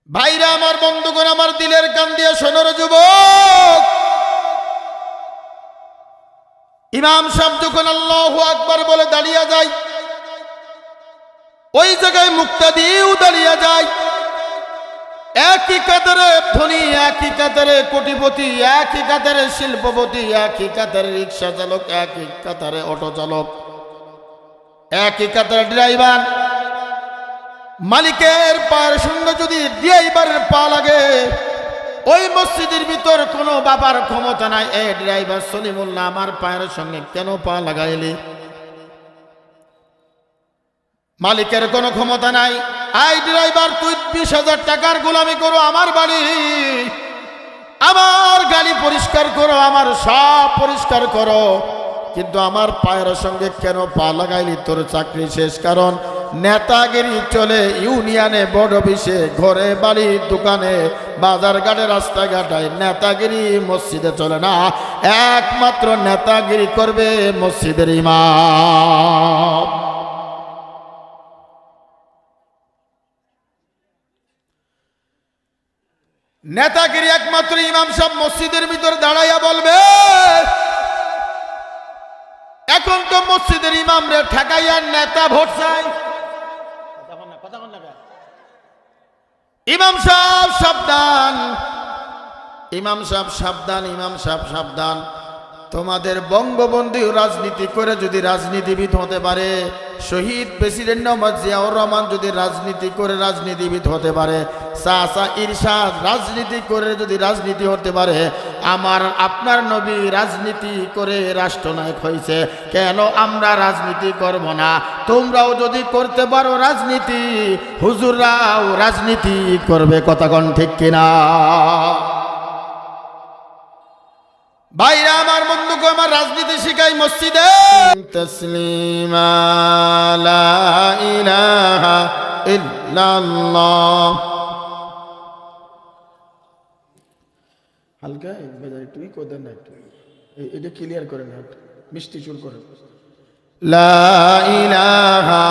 ভাইরা আমার, বন্ধুগণ আমার, দিলের কান দিয়ে শোনার যুবক, ইমাম সাহেব যখন আল্লাহু আকবার বলে দাঁড়িয়ে যায়, ওই জায়গায় মুক্তাদিও দাঁড়িয়ে যায়। একই কাতারে ধনী, একই কাতারে কোটিপতি, একই কাতারে শিল্পপতি, একই কাতারে রিক্সা চালক, একই কাতারে অটো চালক, একই কাতারে ড্রাইভার। মালিকের পায়ের সঙ্গে যদি ড্রাইভারের পা লাগে, ওই মসজিদের ভিতর কোনো বাবার ক্ষমতা নাই, এ ড্রাইভার সলিমুল্লাহ আমার পায়ের সঙ্গে কেন পা লাগাইলি? মালিকের কোনো ক্ষমতা নাই। আই ড্রাইভার, তুই 20,000 টাকার গোলামি করো আমার বাড়ি, আমার গাড়ি পরিষ্কার করো, আমার সব পরিষ্কার করো, কিন্তু আমার পায়ের সঙ্গে কেন পা লাগাইলি? তোর চাকরি শেষ। কারণ নেতাগিরি চলে ইউনিয়নে, বড় অফিসে, ঘরে, বাড়ি, দোকানে, বাজার ঘাটে, রাস্তাঘাটায়। নেতাগিরি মসজিদে চলে না। একমাত্র নেতাগিরি করবে মসজিদের ইমাম। নেতাগিরি একমাত্র ইমাম সাহেব মসজিদের ভিতর দাঁড়াইয়া বলবে। এখন তো মসজিদের ইমাম রে ঠেকাইয়া নেতা ভোট চাই। ইমাম সাহেব সাবধান, ইমাম সাহেব সাবধান, ইমাম সাহেব সাবধান। তোমাদের বঙ্গবন্ধু রাজনীতি করে যদি রাজনীতিবিদ হতে পারে, শহীদ প্রেসিডেন্ট মোহাম্মদ জিয়াউর রহমান যদি রাজনীতি করে রাজনীতিবিদ হতে পারে, চাচা ইরশাদ রাজনীতি করে যদি রাজনীতি হতে পারে, আমার আপনার নবী রাজনীতি করে রাষ্ট্রনায়ক হয়েছে, কেন আমরা রাজনীতি করব না? তোমরাও যদি করতে পারো রাজনীতি, হুজুররাও রাজনীতি করবে। কথা কোন ঠিক কিনা? ভাইরা আমার, বন্ধুকে আমার, রাজনীতি শিখাই মসজিদে। তাসলিমা লা ইলাহা ইল্লাল্লাহ। হালকা একটু কোদেন না, একটু এটা ক্লিয়ার করেন, মিষ্টি চুল করেন। লা ইলাহা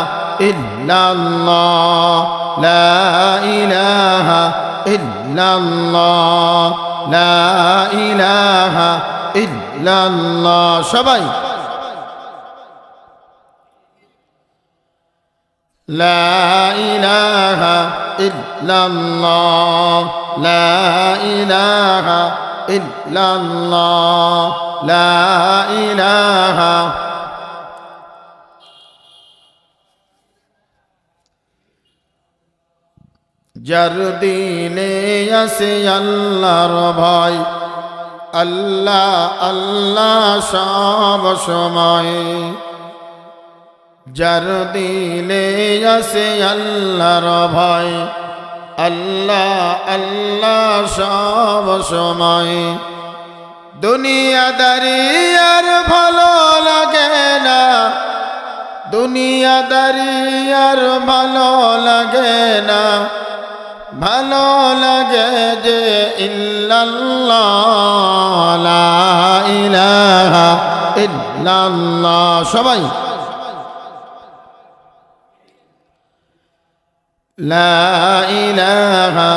ইল্লাল্লাহ, লা ইলাহা ইল্লাল্লাহ, লা ইলাহা ইল্লাল্লাহ। সবাই লা ইলাহা ইল্লাল্লাহ, লা ইলাহা ইল্লাল্লাহ, লা ইলাহা। যার দিলে আছে আল্লাহর ভয়, আল্লাহ আল্লাহ সব সময়। যার দিলে আছে আল্লাহর ভয়, আল্লাহ আল্লাহ সব সময়। দুনিয়াদারি আর ভালো লাগে না, দুনিয়াদারি আর ভালো লাগে না, ভালো লাগে যে ইল্লাল্লাহ, লা ইলাহা ইল্লাল্লাহ। সবাই লা ইলাহা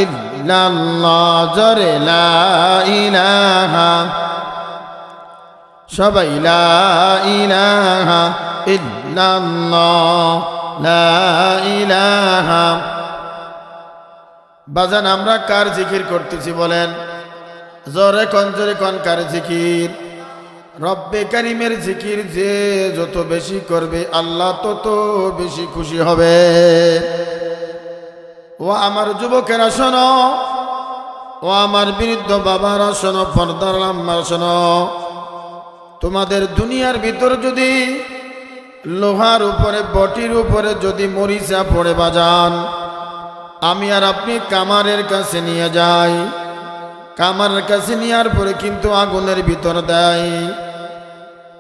ইল্লাল্লাহ, জোরে লা ইলাহা। সবাই লা ইলাহা ইল্লাল্লাহ, লা ইলাহা। বাজান, আমরা কার জিকির করতেছি বলেন? জোরে কোন, জোরে কোন, কার জিকির? রব্বে কারিমের জিকির যে যত বেশি করবে, আল্লাহ তত বেশি খুশি হবে। ও আমার যুবকেরা শোনো, ও আমার বৃদ্ধ বাবারা শোনো, পর্দার আম্মারা শোনো। তোমাদের দুনিয়ার ভিতর যদি লোহার উপরে, বটির উপরে যদি মরিচা পড়ে বাজান, আমি আর আপনি কামারের কাছে নিয়ে যাই, কামারের কাছে নেওয়ার পরে কিন্তু আগুনের ভিতর দেয়।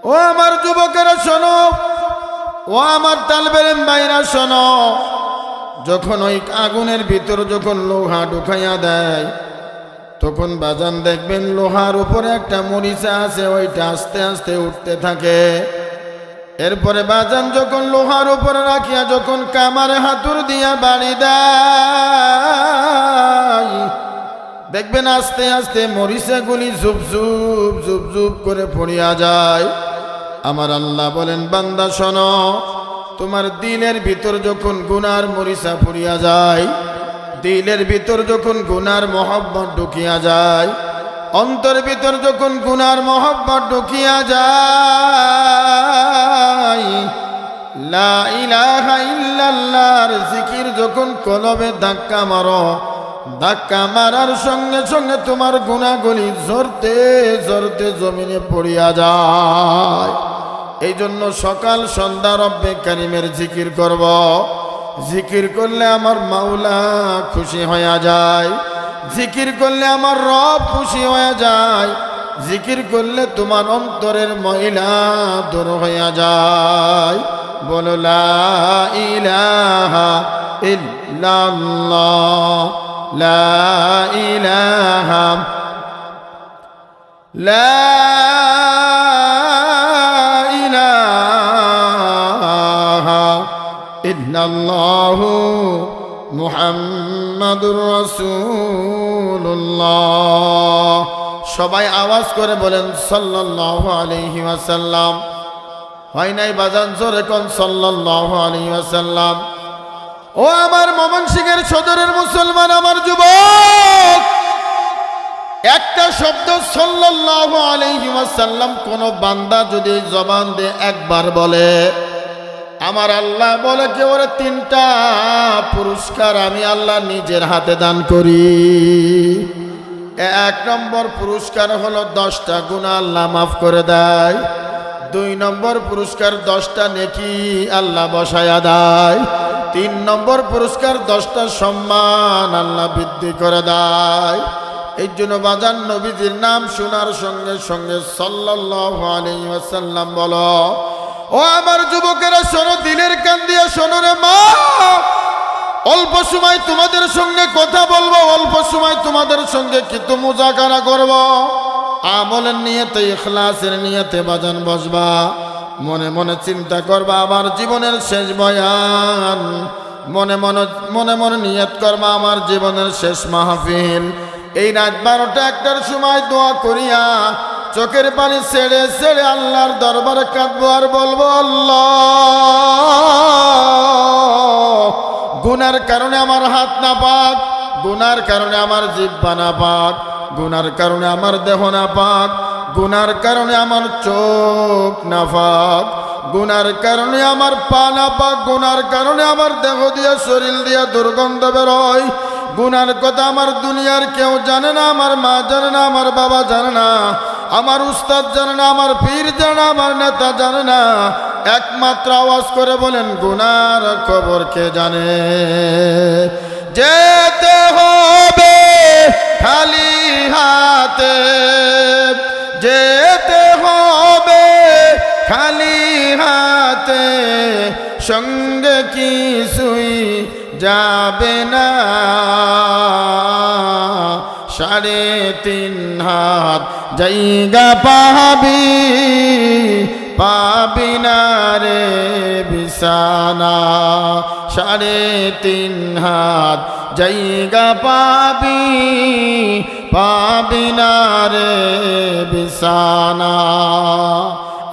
ও আমার যুবকেরা শোনো, ও আমার তালবের ভাইরা শোনো, যখন ওই আগুনের ভিতর যখন লোহা ঢুকাইয়া দেয়, তখন বাজান দেখবেন লোহার উপরে একটা মরিচা আছে, ওইটা আস্তে আস্তে উঠতে থাকে। এরপরে বাজান যখন লোহার উপরে রাখিয়া যখন কামারে হাতুর দিয়া বাড়ি দেয়, দেখবেন আস্তে আস্তে মরিচাগুলি ঝুপ ঝুপ ঝুপ ঝুপ করে পড়িয়া যায়। আমার আল্লাহ বলেন, বান্দা শোনো, তোমার দিলের ভিতর যখন গুনার মরিচা পড়িয়া যায়, দিলের ভিতর যখন গুনার মহব্বত ঢুকিয়া যায়, অন্তর ভিতর যখন গুনার মহব্বত ঢুকিয়া যায়, লা ইলাহা ইল্লাল্লাহর জিকির যখন কলবে ধাক্কা মারো, ধাক্কা মারার সঙ্গে সঙ্গে তোমার গুনাহগুলি ঝরতে ঝরতে জমিনে পড়িয়া যায়। এই জন্য সকাল সন্ধ্যা রব্বে কারিমের জিকির করব। জিকির করলে আমার মাওলা খুশি হয়ে যায়, জিকির করলে আমার রব খুশি হয়ে যায়, জিকির করলে তোমার অন্তরের ময়লা দূর হয়ে যায়। বলো লা ইলাহা ইল্লাল্লাহ, লা ইলাহা লা ইলাহা ইল্লাল্লাহু মুহাম্মাদুর রাসূলুল্লাহ। সবাই আওয়াজ করে বলেন সাল্লাল্লাহু আলাইহি ওয়াসাল্লাম। হয় নাই বাজান, জোরে কোন সাল্লাল্লাহু আলাইহি ওয়াসাল্লাম। ও আমার ময়মনসিংহের সদরের মুসলমান, আমার যুবক, একটা শব্দ সাল্লাল্লাহু আলাইহি ওয়াসাল্লাম কোন বান্দা যদি জবান দিয়ে একবার বলে, আমার আল্লাহ বলে কি ওরে 3টা পুরস্কার আমি আল্লাহ নিজের হাতে দান করি। 1 নম্বর পুরস্কার হলো 10টা গুনাহ আল্লাহ মাফ করে দেয়। 2 নম্বর পুরস্কার 10টা নেকি আল্লাহ বসায়া দেয়। 3 নম্বর পুরস্কার 10টা সম্মান আল্লাহ বৃদ্ধি করে দেয়। এই জন্য বাজান, নবীজির নাম শোনার সঙ্গে সঙ্গে সাল্লাল্লাহু আলাইহি ওয়াসাল্লাম বলো। ও আমার যুবকেরা শোনো, দিলের কান দিয়ে শোনো রে মা। অল্প সময় তোমাদের সঙ্গে কথা বলবো, অল্প সময় তোমাদের সঙ্গে কিন্তু মুজাকারা করব। আমলের নিয়তে, ইখলাসের নিয়তে বাজান বসবা, মনে মনে চিন্তা করবা আমার জীবনের শেষ বয়ান, মনে মনে মনে মনে নিয়ত করবা আমার জীবনের শেষ মাহফিল। এই রাত 12টা 1টার সময় দোয়া করিয়া চোখের পানি ছেড়ে ছেড়ে আল্লাহর দরবারে কাঁদবো আর বলবো, আল্লাহ, গুনার কারণে আমার হাত না পাক, গুনার কারণে আমার জিহ্বা না পাক, গুনার কারণে আমার দেহ না পাক, গুনার কারণে আমার চোখ না পাক, গুনার কারণে আমার পা না পাক, গুনার কারণে আমার দেহ দিয়া শরীর দিয়া দুর্গন্ধ বেরোয়। গুনার কথা আমার দুনিয়ার কেউ জানে না, আমার মা জানে না, আমার বাবা জানে না, আমার উস্তাদ জানে না, আমার পীর জানে না, আমার নেতা জানে না। একমাত্র আওয়াজ করে বলেন, গুনার খবর কে জানে? যেতে হবে খালি হাতে, যেতে হবে খালি হাতে, সঙ্গে কিছুই যাবে না। 3.5 হাত জায়গা পাবি, পাবি না রে বিছানা। 3.5 হাত জায়গা পাবি, পাবি না রে বিছানা।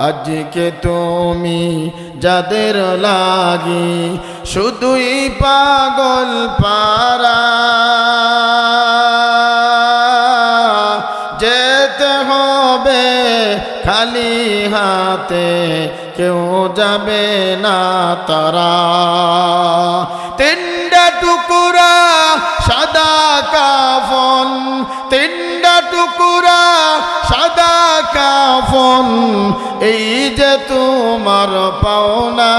আজকে তুমি যাদের লাগি শুধুই পাগল পারা, যেতে হবে খালি হাতে, কেউ যাবে না তারা। 3টা টুকুরা সাদা কাফন, 3টা টুকুরা সাদা কাফন, এই যে তোমার পাওনা।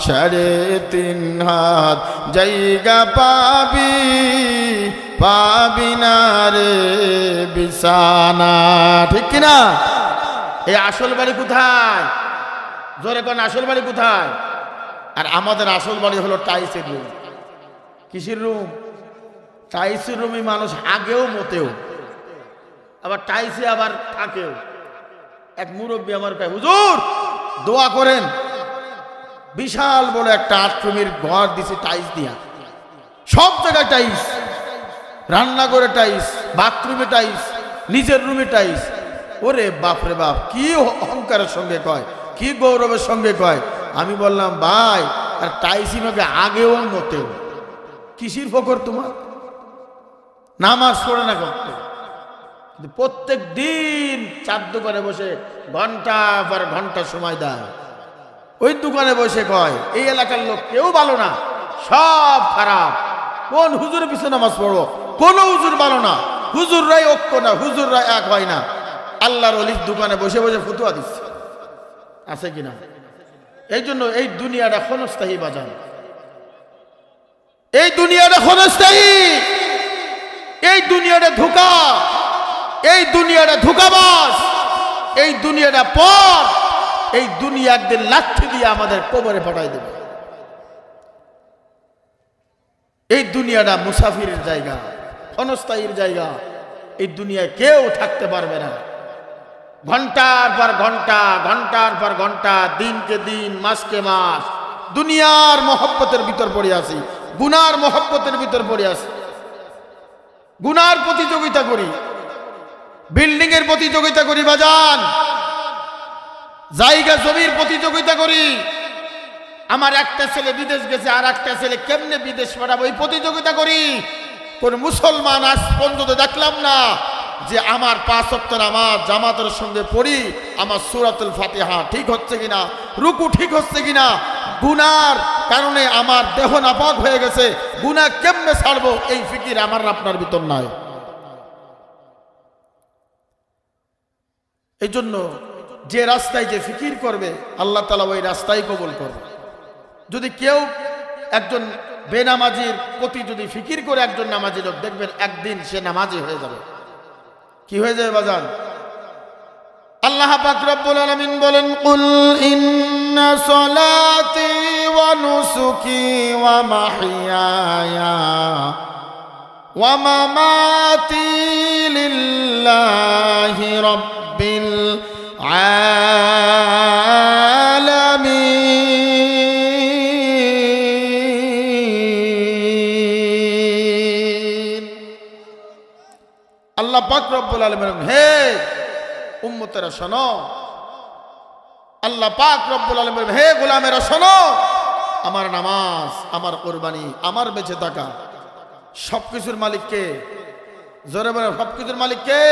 3.5 হাত জায়গা পাবি, পাবি না রে বিছানা। ঠিক কিনা? এই আসল বাড়ি কোথায়? জোরে কোন আসল বাড়ি কোথায়? আর আমাদের আসল বাড়ি হলো টাইসের রুম। কিসের রুম? টাইসের রুমে মানুষ আগেও মতেও, আবার টাইসে আবার থাকেও। এক মুরব্বী আমার কয়, হুজুর দোয়া করেন, বিশাল বড় একটা 8 রুমের ঘর দিছে টাইস দিয়া, সব জায়গায় টাইস। রান্নাঘরে টাইস, বাথরুমে টাইস, নিজের রুমে টাইস। ওরে বাপরে বাপ, কি অহংকারের সঙ্গে কয়, কি গৌরবের সঙ্গে কয়। আমি বললাম ভাই, আর টাইসই নাকি আগেও নতেও, কিসির ফকর তোমার? নামাজ পড়ে না করতে, প্রত্যেক দিন চার দোকানে বসে ঘন্টা পর ঘন্টা সময় দেয়। ওই দোকানে বসে কয় এই এলাকার লোক কেউ ভালো না, সব খারাপ। কোন হুজুরের পিছনে নামাজ পড়ো? কোন হুজুর ভালো না, হুজুররাই ঐক্য না, হুজুররাই এক হয় না। আল্লাহর ওলির দোকানে বসে বসে ফতুয়া দিচ্ছে, আছে কিনা? এই জন্য এই দুনিয়াটা ক্ষণস্থায়ী বাজান, এই দুনিয়াটা ক্ষণস্থায়ী, এই দুনিয়াটা ধোঁকা, এই দুনিয়াটা ধোঁকাবাজ, এই দুনিয়াটা পথ। এই দুনিয়া একদিন লাঠি দিয়ে আমাদের কবরে পাঠাই দেবে। এই দুনিয়াটা মুসাফিরের জায়গা, ক্ষণস্থায়ীর জায়গা। এই দুনিয়ায় কেউ থাকতে পারবে না। ঘন্টার পর ঘন্টা, ঘন্টার পর ঘন্টা, দিনকে দিন, মাসকে মাস দুনিয়ার মহব্বতের ভিতর পড়ে আছি, গুনার মহব্বতের ভিতর পড়ে আছি। গুনার প্রতিযোগিতা করি, বিল্ডিং এর প্রতিযোগিতা করি বাজান, জায়গা জমির প্রতিযোগিতা করি। আমার একটা ছেলে বিদেশ গেছে, আর একটা ছেলে কেমনে বিদেশ পাঠাবো, এই প্রতিযোগিতা করি। কোন মুসলমান আজ পর্যন্ত দেখলাম না যে আমার 5 ওয়াক্ত নামাজ জামাতের সঙ্গে পড়ি, আমার সূরাতুল ফাতিহা ঠিক হচ্ছে কিনা, রুকু ঠিক হচ্ছে কিনা, গুনার কারণে আমার দেহ নাপাক হয়ে গেছে, গুনাহ কেমনে ছাড়বো, এই ফিকির আমার আপনার ভিতর নাই। এই জন্য যে রাস্তায় যে ফিকির করবে আল্লাহ তাআলা ওই রাস্তায় কবুল করবে। যদি কেউ একজন বেনামাজির প্রতি যদি ফিকির করে একজন নামাজি লোক, দেখবেন একদিন সে নামাজি হয়ে যাবে। কি হয়ে যাবে বাজান? আল্লাহ পাক রব্বুল আলামিন বলেন, কুল ইন্না সলাতি ওয়া নুসুকি ওয়া মাহইয়ায়া ওয়া মামাতি লিল্লাহি রাব্বিল আলামিন। আল্লাহ পাক রব্বুল আলামিন, হে উম্মতেরা শোনো, আল্লাহ পাক রব্বুল আলামিন, হে গোলামেরা শোনো, আমার নামাজ, আমার কুরবানি, আমার বেঁচে থাকা, সবকিছুর মালিক কে? জোরে বলে, সবকিছুর মালিক কে?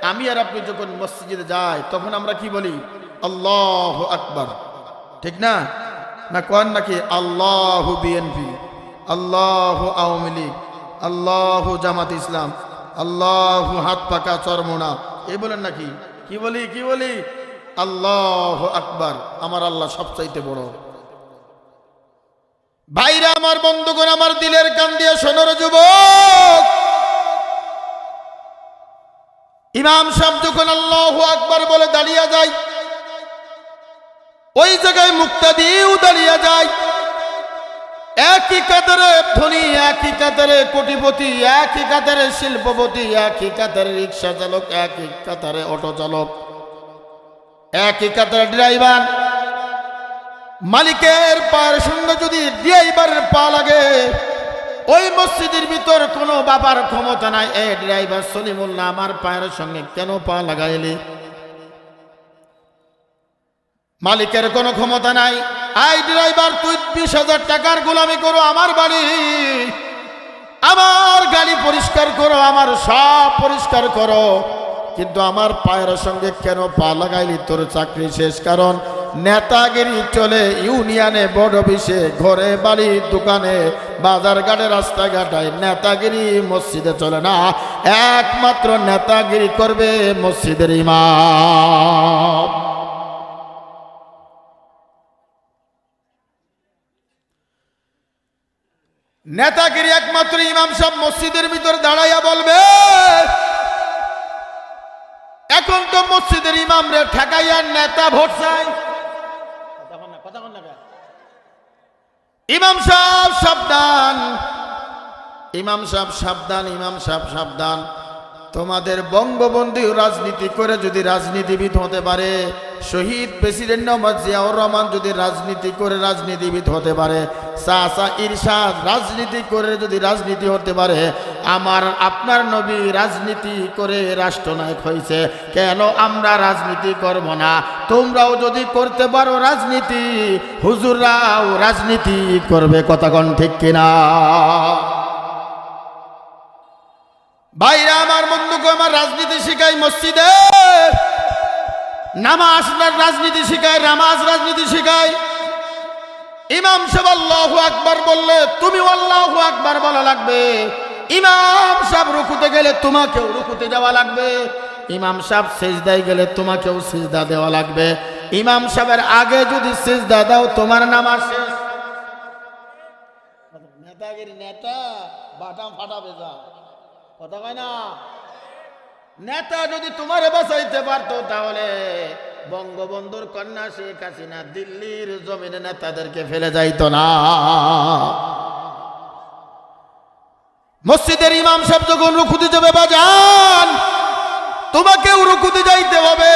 আমি আর আপনি যখন মসজিদে যাই তখন আমরা কি বলি? আল্লাহু আকবার, ঠিক না? না কোন নাকি আল্লাহু বিএনপি, আল্লাহু আওয়ামী লীগ, আল্লাহু জামাত ইসলাম, আল্লাহু হাত পাকা চরমোনা, এই বলেন নাকি? কি বলি? কি বলি? আল্লাহু আকবার, আমার আল্লাহ সবচাইতে বড়। ভাইরা আমার, বন্ধুগণ আমার, দিলের কান দিয়ে শোনার যুবক, ইমাম সাহেব যখন আল্লাহু আকবার বলে দাঁড়িয়ে যায়, ওই জায়গায় মুক্তাদিও দাঁড়িয়ে যায়। একই কাতারে ধনী, একই কাতারে কোটিপতি, একই কাতারে শিল্পপতি, একই কাতারে রিক্সা চালক, একই কাতারে অটো চালক, একই কাতারে ড্রাইভার। মালিকের পায়ের সঙ্গে যদি ড্রাইভারের পা লাগে, ওই মসজিদের ভিতর কোনো বাবার ক্ষমতা নাই, এ ড্রাইভার সলিমুল্লাহ আমার পায়ের সঙ্গে কেন পা লাগাইলি? মালিকের কোনো ক্ষমতা নাই। আই ড্রাইভার, তুই 20,000 টাকার গোলামি করো আমার বাড়ি, আমার গাড়ি পরিষ্কার করো, আমার সব পরিষ্কার করো, কিন্তু আমার পায়ের সঙ্গে কেন পা লাগাইলি? তোর চাকরি শেষ। কারণ নেতাগিরি চলে ইউনিয়নে, বড় অফিসে, ঘরে, বাড়ি, দোকানে, বাজার ঘাটে, রাস্তাঘাটায়। নেতাগিরি মসজিদে চলে না। একমাত্র নেতাগিরি করবে মসজিদের ইমাম। নেতাগিরি একমাত্র ইমাম সাহেব মসজিদের ভিতর দাঁড়াইয়া বলবে। এখন তো মসজিদের ইমাম রে ঠেকাইয়া নেতা ভোট চাই। ইমাম সাহেব সাবধান, ইমাম সাহেব সাবধান, ইমাম সাহেব সাবধান। তোমাদের বঙ্গবন্ধু রাজনীতি করে যদি রাজনীতিবিদ হতে পারে, শহীদ প্রেসিডেন্ট মোহাম্মদ জিয়াউর রহমান যদি রাজনীতি করে রাজনীতিবিদ হতে পারে, চাচা ইরশাদ রাজনীতি করে যদি রাজনীতি হতে পারে, আমার আপনার নবী রাজনীতি করে রাষ্ট্রনায়ক হয়েছে, কেন আমরা রাজনীতি করব না? তোমরাও যদি করতে পারো রাজনীতি, হুজুররাও রাজনীতি করবে। কথা কোন ঠিক কিনা? ভাইরা আমার, বন্ধুকে আমার, রাজনীতি শিখাই মসজিদে, নামাজ রাজনীতি শিখায়, নামাজ রাজনীতি শিখায়। ইমাম সাহেব আল্লাহু আকবার বললে তুমি আল্লাহু আকবার বলা লাগবে। ইমাম সাহেব রুকুতে গেলে তোমাকেও রুকুতে যাওয়া লাগবে। ইমাম সাহেব সিজদায় গেলে তোমাকেও সিজদা দেওয়া লাগবে। ইমাম সাহেবের আগে যদি সিজদা দাও তোমার নামাজ শেষ। নেতাগিরি, নেতা বাটাম ফাটাবে যা, কথা কয় না? নেতা যদি তোমার বাঁচাইতে পারতো তাহলে বঙ্গবন্ধুর কন্যা শেখ হাসিনা দিল্লির জমিনে নেতাদেরকে ফেলে যাইতো না। মসজিদের ইমাম সাহেব যখন রুকুতে যাবে, বাজান তোমাকেও রুকুতে যাইতে হবে।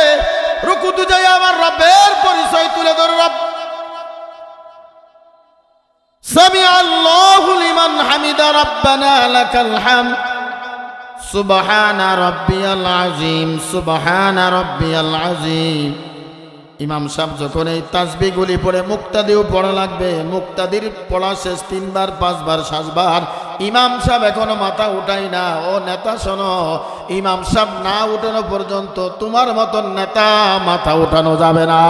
রুকুতে যাই আমার রবের পরিচয় তুলে ধরো। রব সামি আল্লাহু লিমান হামিদা রব্বানা লাকাল হামদ সুবহানা রাব্বিয়াল আযীম সুবহানা রাব্বিয়াল আযীম। ইমাম সাহেব যখন এই তাসবিহগুলি পড়ে, মুক্তাদিও পড়া লাগবে। মুক্তাদির পড়া শেষ 3 বার 5 বার 7 বার। ইমাম সাহেব এখনো মাথা উঠাই না। ও নেতা শোনো, ইমাম সাহেব না উঠানো পর্যন্ত তোমার মতন নেতা মাথা উঠানো যাবে না।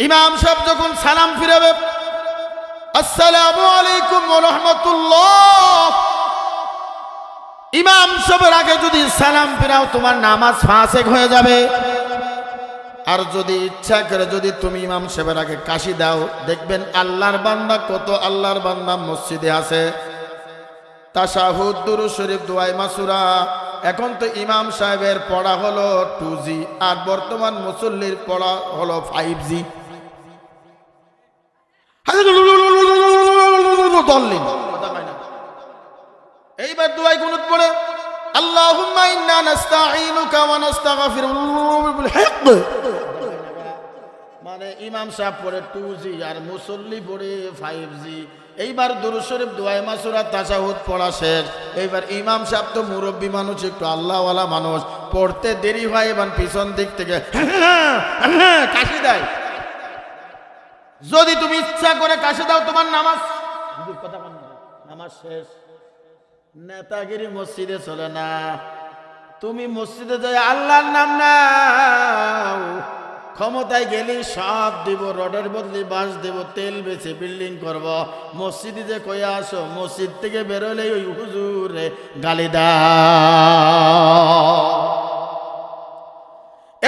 ইমাম সাহেব যখন সালাম ফিরাবে, আসসালামু আলাইকুম ওয়া রাহমাতুল্লাহ, ইমাম সাহেবের আগে যদি সালাম ফিরাও তোমার নামাজ ফাসেক হয়ে যাবে। আর যদি ইচ্ছা করে যদি তুমি ইমাম সাহেবের আগে কাশি দাও, দেখবেন আল্লাহর বান্দা, কত আল্লাহর বান্দা মসজিদে আছে তাশাহুদ, দুরূদ শরীফ, দোয়া মাসুরা। এখন তো ইমাম সাহেবের পড়া হলো 2G, আর বর্তমান মুসল্লির পড়া হলো 5G। এইবার দুয়ায় কুনুত পড়ে, আল্লাহুম্মা ইন্না নাস্তাঈনুকা ওয়া নাস্তাগফিরুকা, মানে ইমাম সাহেব পড়ে 2G আর মুসল্লি পড়ে 5G। এইবার দুরূদ শরীফ, দোয়া মাসুরা, তাশাহুদ পড়া শেষ। এইবার ইমাম সাহেব তো মুরব্বী মানুষ, একটু আল্লাহওয়ালা মানুষ, পড়তে দেরি হয়, এবার পিছন দিক থেকে কাশি দেয়। যদি তুমি ইচ্ছা করে কাশি দাও তোমার নামাজ, নামাজ শেষ। নেতাগিরি মসজিদে চলে না। তুমি মসজিদে যাই আল্লাহর নাম নাও, ক্ষমতায় গেলি সব দিব, রডের বদলি বাঁশ দেব, তেল বেচে বিল্ডিং করব। মসজিদে যে কয়ে আসো, মসজিদ থেকে বেরোলে ওই হুজুরে গালি দাও।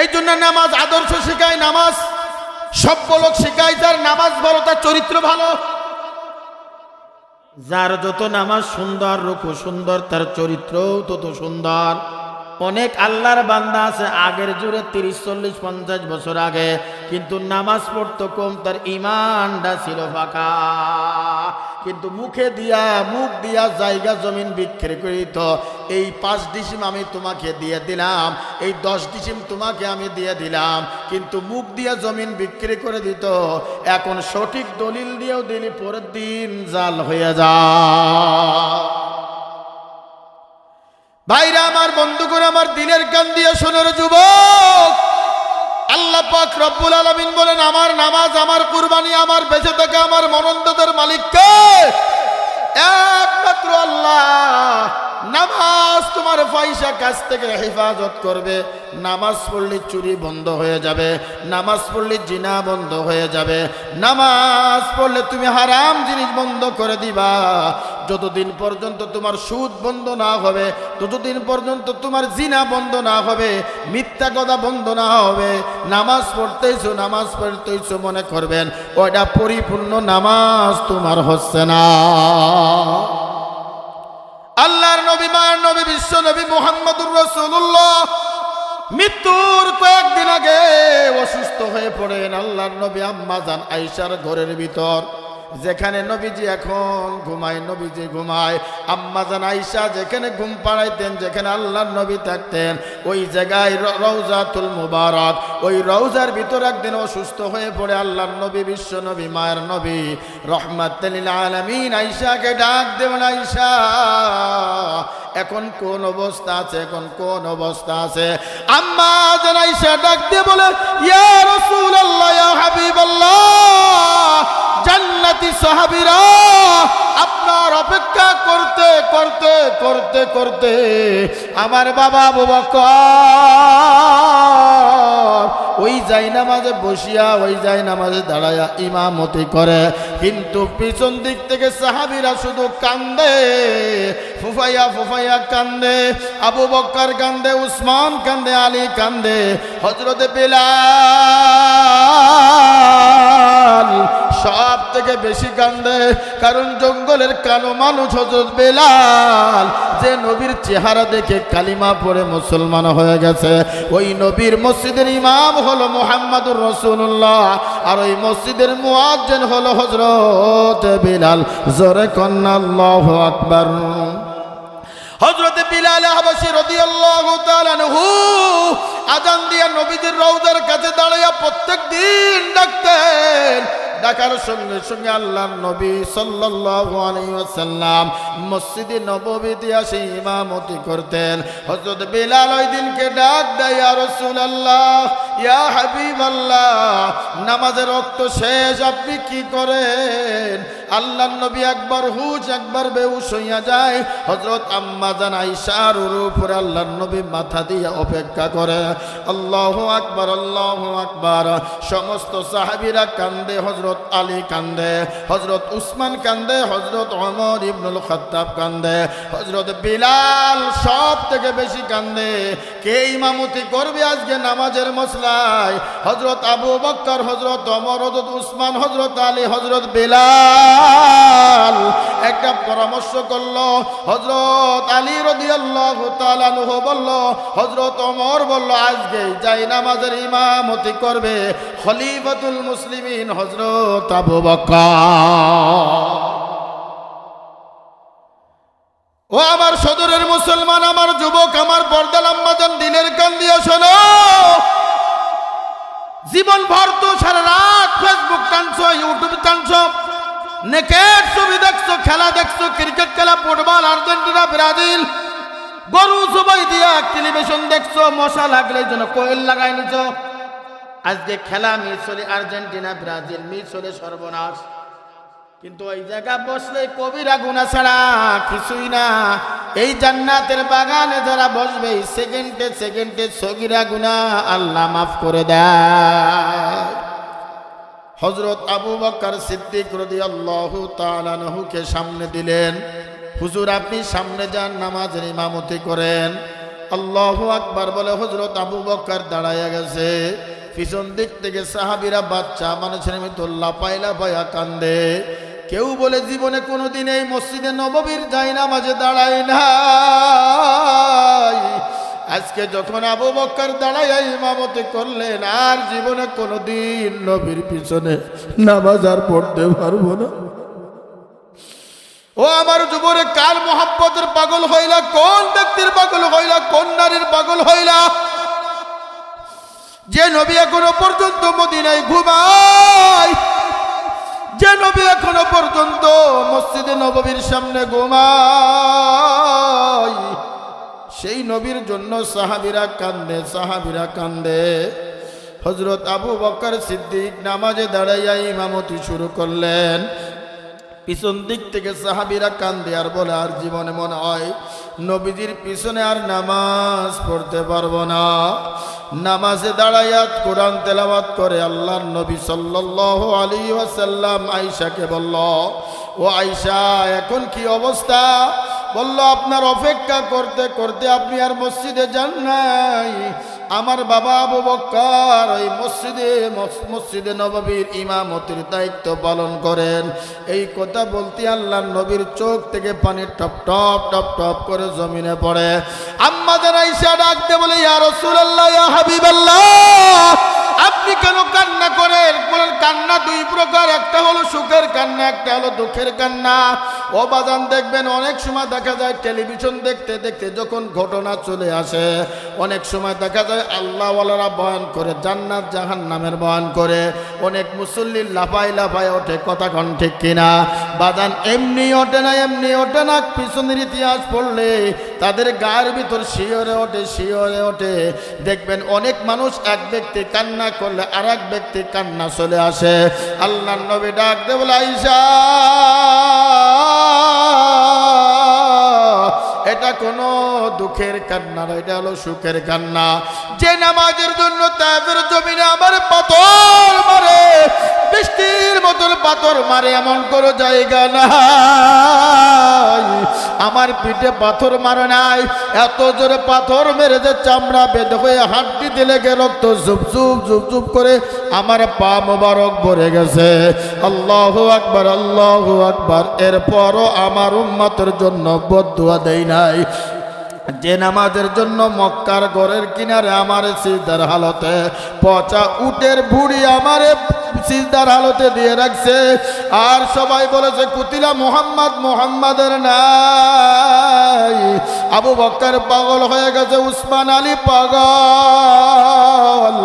এই জন্য নামাজ আদর্শ শিখায়, নামাজ সভ্য লোক শিখায়। যার নামাজ ভালো তার চরিত্র ভালো। যার যত নামাজ সুন্দর, রুকু সুন্দর, তার চরিত্রও তত সুন্দর। অনেক আল্লাহর বান্দা আছে আগের জুড়ে 30, 40, 50 বছর আগে, কিন্তু নামাজ পড়তো কম, তার ঈমানটা ছিল ফাঁকা। কিন্তু মুখ দিয়া জায়গা জমিন বিক্রি করিত। এই 5 ডিসিম আমি তোমাকে দিয়ে দিলাম, এই 10 ডিসিম তোমাকে আমি দিয়ে দিলাম, কিন্তু মুখ দিয়া জমিন বিক্রি করে দিত। এখন সঠিক দলিল দিয়েও দিলি, পরের দিন জাল হয়ে যায়। ভাইরা আমার, বন্ধুগণ আমার, দিলের কান দিয়ে শোনার যুবক, আল্লাহ পাক রব্বুল আলামিন বলেন, আমার নামাজ, আমার কুরবানি, আমার বেঁচে থাকা, আমার মনন্দের মালিক কে? একমাত্র আল্লাহ। নামাজ তোমার পয়সা কাছ থেকে হেফাজত করবে। নামাজ পড়লে চুরি বন্ধ হয়ে যাবে, নামাজ পড়লে জিনা বন্ধ হয়ে যাবে, নামাজ পড়লে তুমি হারাম জিনিস বন্ধ করে দিবা। যতদিন পর্যন্ত তোমার সুদ বন্ধ না হবে, ততদিন পর্যন্ত তোমার জিনা বন্ধ না হবে, মিথ্যা কথা বন্ধ না হবে। নামাজ পড়তেইছো মনে করবেন ওইটা পরিপূর্ণ নামাজ তোমার হচ্ছে না। আল্লাহর নবী, মায়ের নবী, বিশ্ব নবী মুহাম্মদুর রাসূলুল্লাহ মৃত্যুর কয়েকদিন আগে অসুস্থ হয়ে পড়েন। আল্লাহর নবী আম্মা জান আয়েশার ঘরের ভিতর যেখানে নবীজি এখন ঘুমায়, নবীজি ঘুমায়, আম্মা জান আয়েশা যেখানে ঘুম পাড়াইতেন, যেখানে আল্লাহর নবী থাকতেন, ওই জায়গায় রওজাতুল মুবারক, ওই রওজার ভিতর একদিন অসুস্থ হয়ে পড়ে আল্লাহর নবী, বিশ্ব নবী, মায়ের নবী রহমাতুল লিল আলামিন আয়েশাকে ডাক দেবেন, আয়েশা এখন কোন অবস্থা আছে, এখন কোন অবস্থা আছে? আম্মা জান আয়েশা ডাক দিয়ে বলে, ইয়া রাসূলুল্লাহ, ইয়া হাবিবাল্লাহ, জান্নাতি সাহাবীরা আপনার অপেক্ষা করতে করতে করতে করতে আমার বাবা আবু বকর ওই জায়নামাজে বসিয়া, ওই জায়নামাজে দাঁড়ায়া ইমামতি করে, কিন্তু পিছন দিক থেকে সাহাবীরা শুধু কান্দে, ফুফাইয়া ফুফাইয়া কান্দে, আবু বকর কান্দে, উসমান কান্দে, আলী কান্দে, হযরতে বেলাল সব থেকে বেশি কান্দে, কারণ জঙ্গলের কালো মানুষ হযরত বেলাল, যে নবীর চেহারা দেখে কালিমা পড়ে মুসলমান হয়ে গেছে। ওই নবীর মসজিদের ইমাম হলো মুহাম্মদুর রাসূলুল্লাহ, আর ওই মসজিদের মুয়াজ্জিন হলো হযরত বেলাল। জোরে কন্না আল্লাহু আকবার। হযরত বিলাল হাবশী রাদিয়াল্লাহু তাআলা আনহু আযান দিয়া নবীজির রওজার কাছে দাঁড়ায়া প্রত্যেক দিন ডাকতেন। ডাকার সঙ্গে সঙ্গে আল্লাহর নবী সাল্লাল্লাহু আলাইহি ওয়াসাল্লাম মসজিদে নববীতে এসে ইমামতি করতেন। হযরত বিলাল ওই দিনকে ডাক দেয়, ইয়া রাসূলুল্লাহ, ইয়া হাবিবাল্লাহ, নামাজের ওয়াক্ত শেষ, আপনি কি করেন? আল্লাহর নবী একবার হুশ একবার বেহুশ হইয়া যায়। হযরত আম্মা জান আয়েশার উপরে আল্লাহর নবী মাথা দিয়ে অপেক্ষা করে। আল্লাহু আকবার, আল্লাহু আকবার। সমস্ত সাহাবীরা কান্দে, হযরত আলী কান্দে, হযরত উসমান কান্দে, হযরত ওমর ইবনুল খাত্তাব কান্দে, হযরত বিলাল সব থেকে বেশি কান্দে। কে ইমামতি করবে আজকে নামাজের মসলায়? হযরত আবু বকর, হযরত ওমর, হযরত উসমান, হযরত আলী, হযরত বিলাল একটা পরামর্শ করলো। হযরত আলী রাদিয়াল্লাহু তাআলা আনহু বলল, হযরত ওমর বলল, আজকে যাই নামাজের ইমামতি করবে খলিফাতুল মুসলিমিন হযরত আবু বকর। ও আমার সদরের মুসলমান, আমার যুবক, আমার পর্দার আম্মাজান, দিনের কান দিয়ে শোনো। জীবন ভর তো সারা রাত ফেসবুক টানছো, ইউটিউব টানছো, নেকেট ছবি দেখছো, খেলা দেখছো, ক্রিকেট খেলা, ফুটবল, আর্জেন্টিনা, ব্রাজিল, গরু জবাই দিয়া টেলিভিশন দেখছো, মশা লাগলে জন্য কোয়েল লাগাই নিছো। আজকে খেলা মিস হলে আর্জেন্টিনা, ব্রাজিল মিস হলে সর্বনাশ। কিন্তু ওই জায়গা বসলে কবিরা গুনাহ ছাড়া কিছুই না। এই জান্নাতের বাগানে যারা বসবে, সেকেন্ডে সেকেন্ডে সগীরা গুনাহ আল্লাহ মাফ করে দেয়। হযরত আবু বকর সিদ্দিক রাদিয়াল্লাহু তাআলা আনহুকে সামনে দিলেন, হুজুর আপনি সামনে যান, নামাজের ইমামতি করেন। আল্লাহু আকবার বলে হযরত আবু বকর দাঁড়ায়া গেছে। পিছন দিক থেকে সাহাবীরা বাচ্চা মানুষের মতো লাপাইলা পায়া কান্দে। কেউ বলে জীবনে কোনোদিন এই মসজিদে নববীর জায়নামাজে দাঁড়ায় নাই। আজকে যখন আবু বকর দাঁড়াইয়া ইমামতি করলেন, আর জীবনে কোনোদিন নবীর পিছনে নামাজ আর পড়তে পারবো না। ও আমার যুবরে, কার মোহাব্বতের পাগল হইলা? কোন ব্যক্তির পাগল হইলা? কোন নারীর পাগল হইলা? যে নবী এখনো পর্যন্ত মদিনায় ঘুমায়, যে নবী এখনো পর্যন্ত মসজিদে নববীর সামনে ঘুমায়, সেই নবীর জন্য সাহাবীরা কান্দে, সাহাবীরা কান্দে। হযরত আবু বকর সিদ্দিক নামাজে দাঁড়াইয়া ইমামতি শুরু করলেন। পিছন দিক থেকে সাহাবীরা কান্দে আর বলে, আর জীবনে মনে হয় নবীজির পিছনে আর নামাজ পড়তে পারবো না। নামাজে দাঁড়াইয়া কোরআন তেলাওয়াত করে আল্লাহর নবী সাল্লাল্লাহু আলাইহি ওয়াসাল্লাম আয়েশাকে বলল, ও আয়েশা এখন কি অবস্থা? বলল, আপনার অপেক্ষা করতে করতে আপনি আর মসজিদে যান নাই। আমার বাবা আবু বকর ওই মসজিদে নববীর ইমামতির দায়িত্ব পালন করেন। এই কথা বলতে আল্লাহর নবীর চোখ থেকে পানি টপ টপ টপ টপ করে জমিনে পড়ে। আম্মা জান আয়েশা ডাকতে বলে, ইয়া রাসূলুল্লাহ, ইয়া হাবিবাল্লাহ, আপনি আপনি কেন কান্না করেন? বলেন কান্না দুই প্রকার, একটা হলো সুখের কান্না, একটা হলো দুঃখের কান্না। ও বাজান দেখবেন অনেক সময় দেখা যায় টেলিভিশন দেখতে দেখতে যখন ঘটনা চলে আসে, অনেক সময় দেখা যায় আল্লাহওয়ালারা বয়ান করে, জান্নাত জাহান্নামের বয়ান করে, অনেক মুসল্লি লাফাই লাফাই ওঠে, কথা কন ঠিক কিনা? বাজান এমনি ওঠে না, এমনি ওঠে না, পিছনের ইতিহাস পড়লে তাদের গায়ের ভিতর শিওরে ওঠে, শিওরে ওঠে। দেখবেন অনেক মানুষ এক ব্যক্তি কান্না করলে আর এক ব্যক্তি কান্না চলে আসে। আল্লাহ নবী ডাক দে বলে, আয়েশা এটা কোনো দুঃখের কান্না না, এটা হলো সুখের কান্না। যে নামাজের জন্য তায়েফের জমিনে আমার পাথর মারে, বৃষ্টির মতন পাথর মারে, এমন কোনো জায়গা নাই আমার পিঠে পাথর মারে নাই। এত জোরে পাথর মেরে যে চামড়া বেঁধে হয়ে হাড্ডিতে লেগে রক্ত ঝুপ ঝুপ ঝুপ ঝুপ করে আমার পা মোবারক ভরে গেছে। আল্লাহু আকবার, আল্লাহু আকবার। এরপরও আমার উম্মতের জন্য বদদুয়া দেই নাই। যে নামাজের জন্য মক্কার ঘরের কিনারে আমার সিজদার হালতে পচা উটের ভুড়ি আমারে সিজদার হালতে দিয়ে রাখছে, আর সবাই বলেছে কুতিলা মুহাম্মদ, মুহাম্মাদের নাই। আবু বকর পাগল হয়ে গেছে, উসমান আলী পাগল,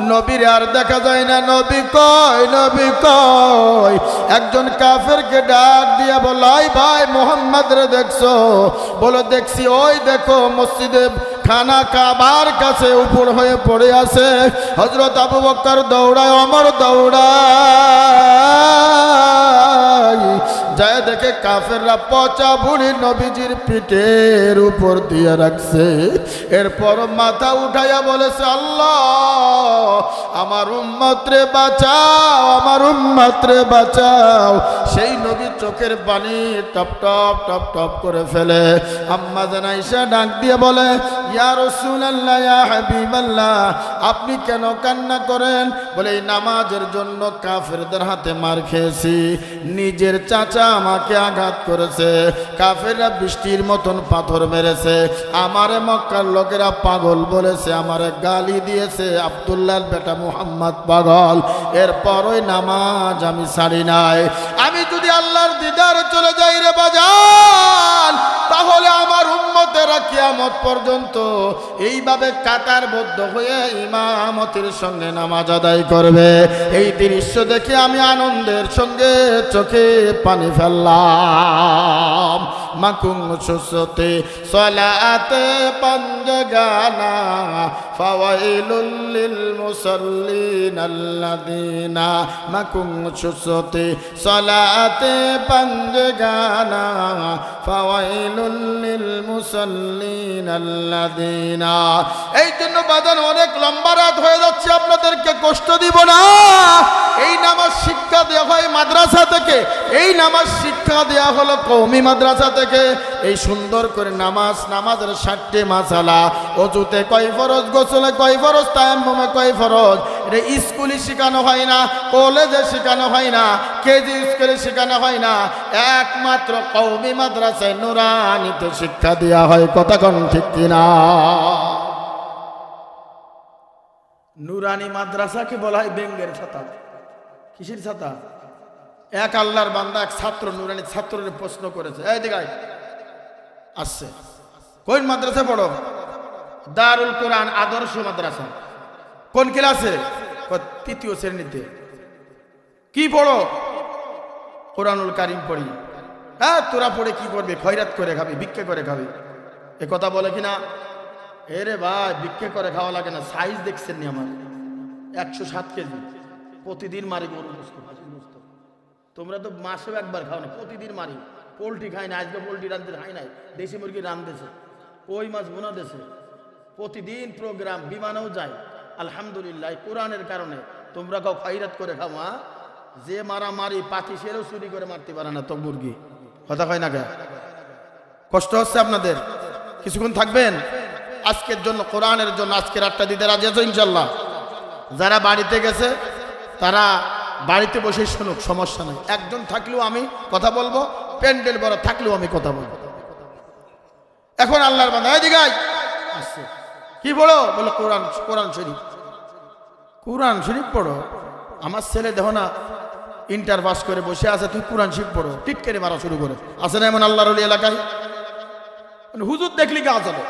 নবীর আর দেখা যায় না, নবী কই, নবী কই? একজন কাফেরকে ডাক দিয়ে বলাই, ভাই মুহাম্মদ রে দেখছো? বলো দেখছি, ওই দেখো মসজিদে খানা কাবার কাছে উপর হয়ে পড়ে আছে। হযরত আবু বকর দৌড়ায়, ওমর দৌড়ায়, যায় দেখে কাফেররা পচা বুড়ি নবীজির পিঠের উপর দিয়ে রাখছে। এরপর মাথা উঠাইয়া বলেছে, আল্লাহ আমার উম্মত রে বাঁচাও, আমার উম্মত রে বাঁচাও। সেই নবীর চোখের পানি টপ টপ টপ টপ করে ফেলে। আম্মা জান আয়েশা ডাক দিয়ে বলে, ইয়া রাসূলুল্লাহ, ইয়া হাবিবাল্লাহ, আপনি কেন কান্না করেন? বলে এই নামাজের জন্য কাফেরদের হাতে মার খেয়েছি, নিজের চাচা আমাকে আঘাত করেছে, কাফেররা বৃষ্টির মতন পাথর মেরেছে, আমারে মক্কার লোকেরা পাগল বলেছে, আমারে গালি দিয়েছে, আব্দুল্লাহর বেটা মুহাম্মদ পাগল। এরপর ওই নামাজ আমি ছাড়ি নাই। আমি যদি আল্লাহর দিদারে চলে যাই রে বাজান, তাহলে আমার উম্মতেরা কিয়ামত পর্যন্ত এইভাবে কাতারবদ্ধ হয়ে ইমামতির সঙ্গে নামাজ আদায় করবে। এই দৃশ্য দেখে আমি আনন্দের সঙ্গে চোখে পানি ফেললাম। মাকুম সুসতে সলাতে পাঞ্জগানা ফাওয়াইলুল লিল মুসাল্লিন আল্লাযিনা, মাকুম সুসতে সলাতে পাঞ্জগানা ফাওয়াইলুল লিল মুসাল্লিন আল্লাযিনা। এই জন্য বাজান অনেক লম্বা রাত হয়ে যাচ্ছে, আপনাদেরকে কষ্ট দিব না। এই নামাজ শিক্ষা দেওয়া হয় মাদ্রাসা থেকে, এই নামাজ শিক্ষা দেওয়া হলো কওমি মাদ্রাসা থেকে। এই সুন্দর করে নামাজের 60টি মাসালা, ওযুতে কয় ফরজ, গোসলে কয় ফরজ, তায়াম্মুমে কয় ফরজ, এটা স্কুলে শেখানো হয় না, কলেজে শেখানো হয় না, কেজি স্কুলে শেখানো হয় না, একমাত্র কওমি মাদ্রাসায় নুরানিতে শিক্ষা দেওয়া হয়। কথা কোন ঠিক কিনা? নুরানি মাদ্রাসাকে বলা হয় বেঙ্গের ছাতা। কিসের ছাতা? এক আল্লাহর বান্দা এক ছাত্র নুরানি ছাত্রের প্রশ্ন করেছে, এই দিকে আসছে, কোন মাদ্রাসা পড়ো? দারুল কোরআন আদর্শ মাদ্রাসা। কোন ক্লাসে? 3য় শ্রেণীতে। কি পড়ো? কোরআনুল কারীম পড়ি। হ্যাঁ, তোরা পড়ে কি করবে? খয়রাত করে খাবি, ভিক্ষা করে খাবি। এ কথা বলে কিনা? এরে ভাই, ভিক্ষা করে খাওয়া লাগে না। সাইজ দেখছেন নি আমার? 107 কেজি। প্রতিদিন মারি গরু গোশত। তোমরা তো মাসে একবার খাও না, প্রতিদিন মারি। পোলট্রি খাই না, আজকে পোলট্রি রাঁধতে খাই নাই, দেশি মুরগি রাঁধতেছে, কই মাছ বোনা দেশে, প্রতিদিন প্রোগ্রাম, বিমানেও যায়। আলহামদুলিল্লাহ, কোরআনের কারণে তোমরা কাউ খয়রাত করে খাও। যে মারামারি পাতি সেরেও চুরি করে মারতে পারে না তো মুরগি। কথা কয় না? কষ্ট হচ্ছে আপনাদের? কিছুক্ষণ থাকবেন? আজকের জন্য, কোরআনের জন্য আজকের 8টা দিতে রাজি আছো ইনশাল্লাহ? যারা বাড়িতে গেছে তারা বাড়িতে বসে শুনুক, সমস্যা নেই। একজন থাকলেও আমি কথা বলবো, প্যান্ডেল বড় থাকলেও আমি কথা বলবো। এখন আল্লাহর বান্দা এদিকে আসছে, কি বলো? বলো কোরআন, কোরআন শরীফ। কুরআন শরীফ পড়ো। আমার ছেলে দেখো না ইন্টার পাস করে বসে আছে, তুই কুরআন শরীফ পড়ো, টিটকেরে মারা শুরু করে। আছে না এমন আল্লাহর ওলি এলাকায়? হুজুর দেখলি কাজ হবে,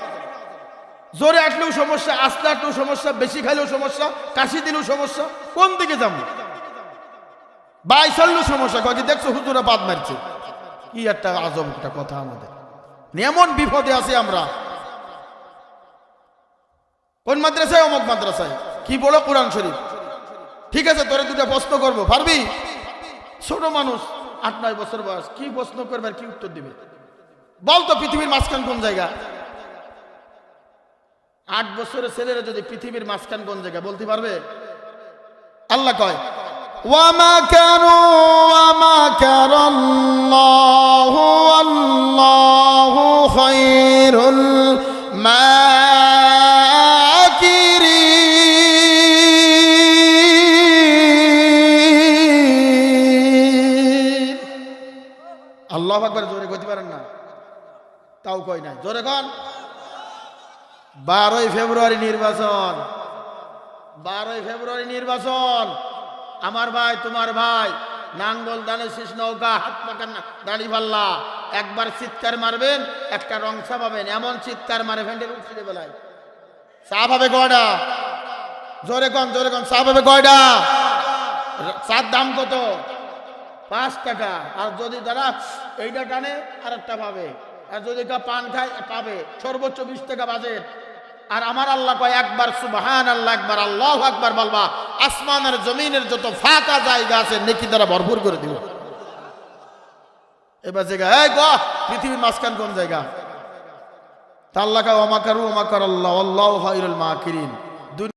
জোরে আসলেও সমস্যা, আস্তে আসলেও সমস্যা, বেশি খাইলেও সমস্যা, কাশি দিলেও সমস্যা, কোন দিকে যাবো? বাই চললেও সমস্যা, কয়েক দেখছো হুজুরা বাদ মারছে। কি একটা আজব একটা কথা আমাদের, এমন বিপদে আছে আমরা। কোন মাদ্রাসায়? অমুক মাদ্রাসায়। কি বলো? কোরআন শরীফ। ঠিক আছে, তোরে দুটা প্রশ্ন করবো, পারবি? ছোট মানুষ, 8-9 বছর বয়স, কি প্রশ্ন করবে আর কি উত্তর দিবে? বলতো পৃথিবীর মাঝখান কোন জায়গা? 8 বছরের ছেলেরা যদি পৃথিবীর মাঝখান কোন জায়গা বলতে পারবে? আল্লাহ কয় ওয়ামা কারাল্লাহু আল্লাহু খায়রুল মাকিরিন। আল্লাহু আকবার জোরে কইতে পারেন না? তাও কয় নাই, জোরে কন। 12ই ফেব্রুয়ারি নির্বাচন, 12ই ফেব্রুয়ারি নির্বাচন। আমার ভাই, তোমার ভাই, নাঙ্গল দানে শীষ নৌকা, হাত পাকান দাড়ি পাল্লা, একবার চিৎকার মারবেন, একটা রং চা পাবেন, এমন চিৎকার মারে ভেন্ডের উঠে বেলায়। চা পাবে কয়টা? জোরে কন, জোরে কন। চা পাবে কয়টা? চার দাম কত? 5 টাকা। আর যদি তারা এইটা টানে আর একটা পাবে, আর যদি পান খায় পাবে সর্বোচ্চ 20 টাকা বাজেট। আর আমার আল্লাহ কয় একবার সুবহানাল্লাহ, একবার আল্লাহু আকবার বলবা, আসমান আর জমিনের যত ফাঁকা জায়গা আছে নেকি দ্বারা ভরপুর করে দিব। এবার জায়গা এই গো, পৃথিবীর মাঝখান কোন জায়গা? তা আল্লাহ কয় ওয়া মাকারু ওয়া মাকারাল্লাহু আল্লাহু খায়রুল মাকিরিন।